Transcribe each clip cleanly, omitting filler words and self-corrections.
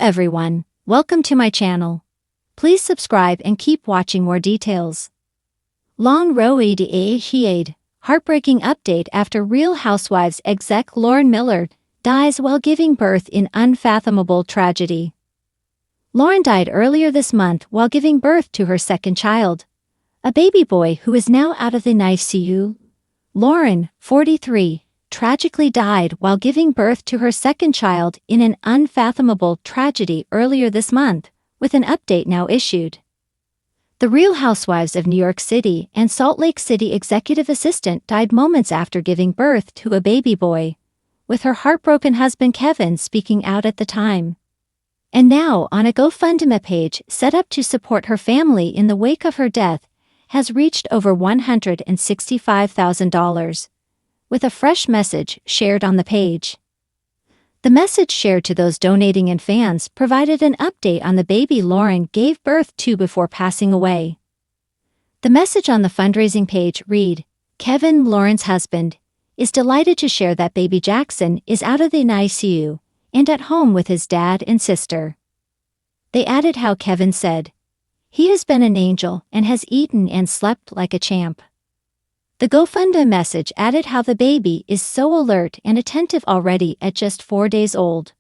everyone, welcome to my channel. Please subscribe and keep watching more details. Long road ahead. Heartbreaking update after Real Housewives exec Lauren Miller dies while giving birth in unfathomable tragedy. Lauren died earlier this month while giving birth to her second child, a baby boy who is now out of the ICU. Lauren, 43, tragically died while giving birth to her second child in an unfathomable tragedy earlier this month, with an update now issued. The Real Housewives of New York City and Salt Lake City executive assistant died moments after giving birth to a baby boy, with her heartbroken husband Kevin speaking out at the time. And now, on a GoFundMe page set up to support her family in the wake of her death, has reached over $165,000, with a fresh message shared on the page. The message shared to those donating and fans provided an update on the baby Lauren gave birth to before passing away. The message on the fundraising page read, "Kevin, Lauren's husband, is delighted to share that baby Jackson is out of the ICU and at home with his dad and sister." They added how Kevin said, "He has been an angel and has eaten and slept like a champ." The GoFundMe message added how the baby is so alert and attentive already at just 4 days old.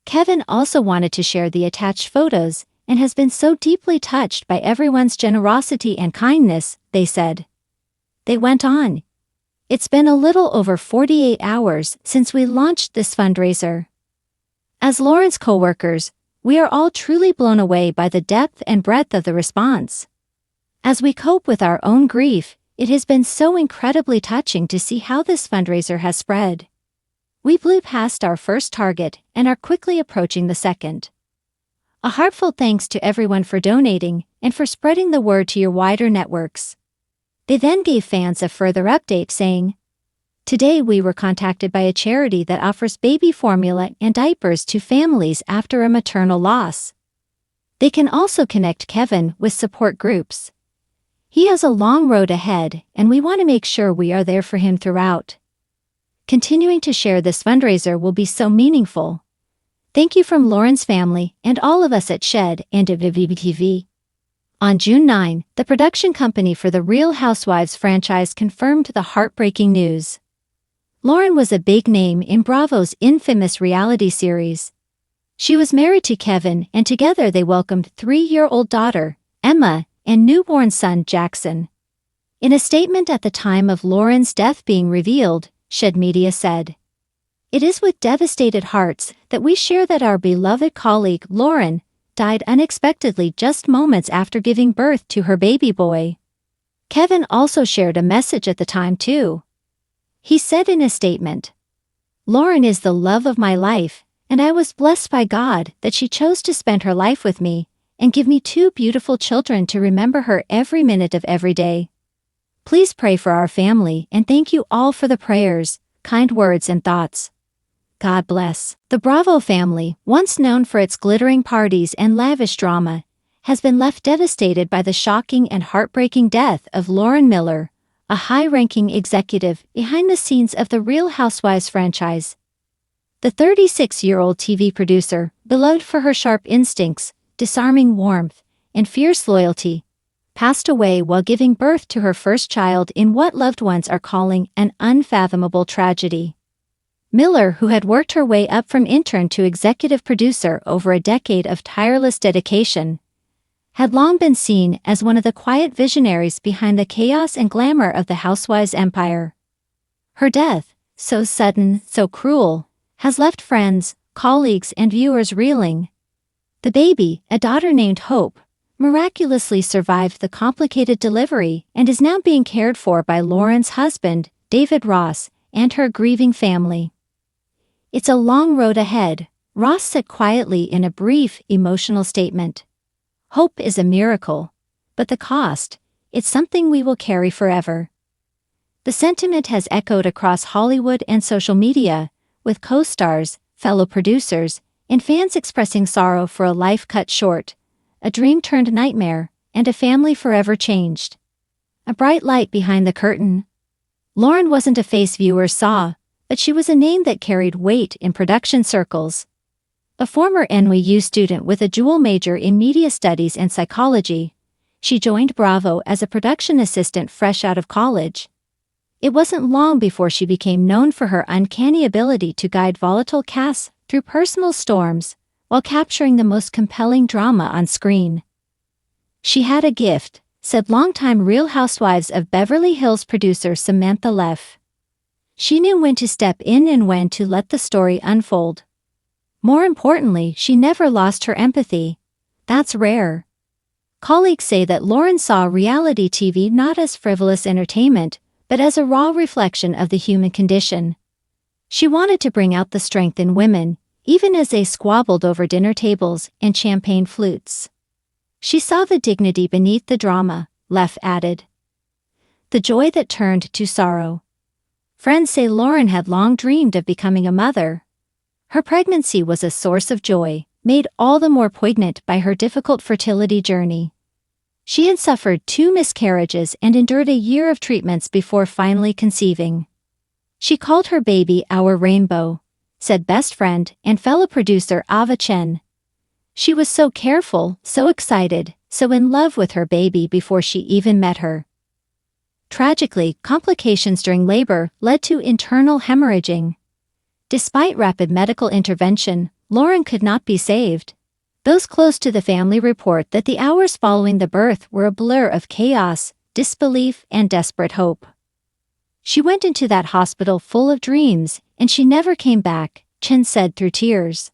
Kevin also wanted to share the attached photos and has been so deeply touched by everyone's generosity and kindness, they said. They went on, "It's been a little over 48 hours since we launched this fundraiser. As Lauren's co-workers, we are all truly blown away by the depth and breadth of the response. As we cope with our own grief, it has been so incredibly touching to see how this fundraiser has spread. We blew past our first target and are quickly approaching the second. A heartfelt thanks to everyone for donating and for spreading the word to your wider networks." They then gave fans a further update saying, "Today we were contacted by a charity that offers baby formula and diapers to families after a maternal loss. They can also connect Kevin with support groups. He has a long road ahead, and we want to make sure we are there for him throughout. Continuing to share this fundraiser will be so meaningful. Thank you from Lauren's family and all of us at Shed and WBTV." On June 9, the production company for the Real Housewives franchise confirmed the heartbreaking news. Lauren was a big name in Bravo's infamous reality series. She was married to Kevin, and together they welcomed 3-year-old daughter, Emma, and newborn son Jackson. In a statement at the time of Lauren's death being revealed, Shed Media said, "It is with devastated hearts that we share that our beloved colleague Lauren died unexpectedly just moments after giving birth to her baby boy." Kevin also shared a message at the time too. He said in a statement, "Lauren is the love of my life, and I was blessed by God that she chose to spend her life with me and give me 2 beautiful children to remember her every minute of every day. Please pray for our family and thank you all for the prayers, kind words and thoughts. God bless." The Bravo family, once known for its glittering parties and lavish drama, has been left devastated by the shocking and heartbreaking death of Lauren Miller, a high-ranking executive behind the scenes of the Real Housewives franchise. The 36-year-old TV producer, beloved for her sharp instincts, disarming warmth, and fierce loyalty, passed away while giving birth to her first child in what loved ones are calling an unfathomable tragedy. Miller, who had worked her way up from intern to executive producer over a decade of tireless dedication, had long been seen as one of the quiet visionaries behind the chaos and glamour of the Housewives empire. Her death, so sudden, so cruel, has left friends, colleagues, and viewers reeling. The baby, a daughter named Hope, miraculously survived the complicated delivery and is now being cared for by Lauren's husband, David Ross, and her grieving family. "It's a long road ahead," Ross said quietly in a brief, emotional statement. "Hope is a miracle, but the cost, it's something we will carry forever." The sentiment has echoed across Hollywood and social media, with co-stars, fellow producers, and fans expressing sorrow for a life cut short, a dream turned nightmare, and a family forever changed. A bright light behind the curtain. Lauren wasn't a face viewers saw, but she was a name that carried weight in production circles. A former NYU student with a dual major in media studies and psychology, she joined Bravo as a production assistant fresh out of college. It wasn't long before she became known for her uncanny ability to guide volatile casts through personal storms while capturing the most compelling drama on screen. She had a gift, said longtime Real Housewives of Beverly Hills producer Samantha Leff. She knew when to step in and when to let the story unfold. More importantly, she never lost her empathy. That's rare. Colleagues say that Lauren saw reality TV not as frivolous entertainment, but as a raw reflection of the human condition. She wanted to bring out the strength in women, even as they squabbled over dinner tables and champagne flutes. She saw the dignity beneath the drama, Leff added. The joy that turned to sorrow. Friends say Lauren had long dreamed of becoming a mother. Her pregnancy was a source of joy, made all the more poignant by her difficult fertility journey. She had suffered 2 miscarriages and endured a year of treatments before finally conceiving. She called her baby our rainbow, said best friend and fellow producer Ava Chen. She was so careful, so excited, so in love with her baby before she even met her. Tragically, complications during labor led to internal hemorrhaging. Despite rapid medical intervention, Lauren could not be saved. Those close to the family report that the hours following the birth were a blur of chaos, disbelief, and desperate hope. She went into that hospital full of dreams, and she never came back, Chen said through tears.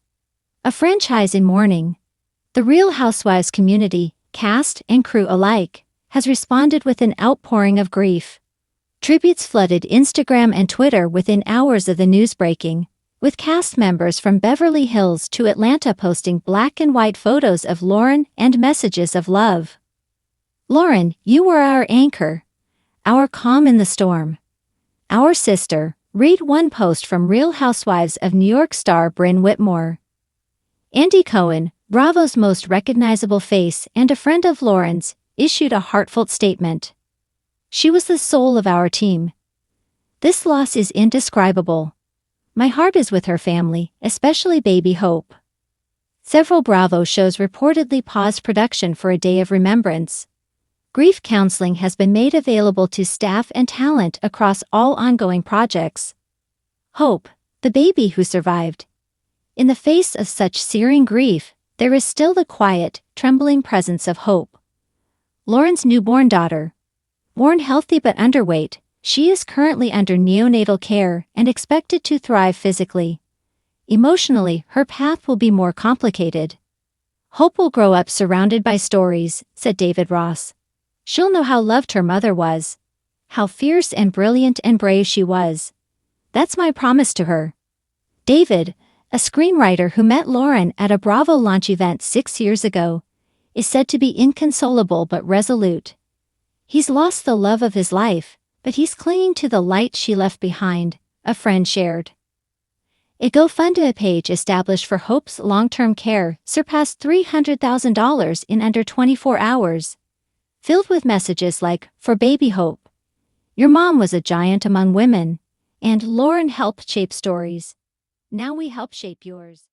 A franchise in mourning. The Real Housewives community, cast and crew alike, has responded with an outpouring of grief. Tributes flooded Instagram and Twitter within hours of the news breaking, with cast members from Beverly Hills to Atlanta posting black and white photos of Lauren and messages of love. Lauren, you were our anchor, our calm in the storm. Our sister, read one post from Real Housewives of New York star Brynn Whitmore. Andy Cohen, Bravo's most recognizable face and a friend of Lauren's, issued a heartfelt statement. She was the soul of our team. This loss is indescribable. My heart is with her family, especially baby Hope. Several Bravo shows reportedly paused production for a day of remembrance. Grief counseling has been made available to staff and talent across all ongoing projects. Hope, the baby who survived. In the face of such searing grief, there is still the quiet, trembling presence of hope. Lauren's newborn daughter. Born healthy but underweight, she is currently under neonatal care and expected to thrive physically. Emotionally, her path will be more complicated. Hope will grow up surrounded by stories, said David Ross. She'll know how loved her mother was. How fierce and brilliant and brave she was. That's my promise to her. David, a screenwriter who met Lauren at a Bravo launch event 6 years ago, is said to be inconsolable but resolute. He's lost the love of his life, but he's clinging to the light she left behind, a friend shared. A GoFundMe page established for Hope's long-term care surpassed $300,000 in under 24 hours, filled with messages like, "For baby Hope. Your mom was a giant among women," and "Lauren helped shape stories. Now we help shape yours."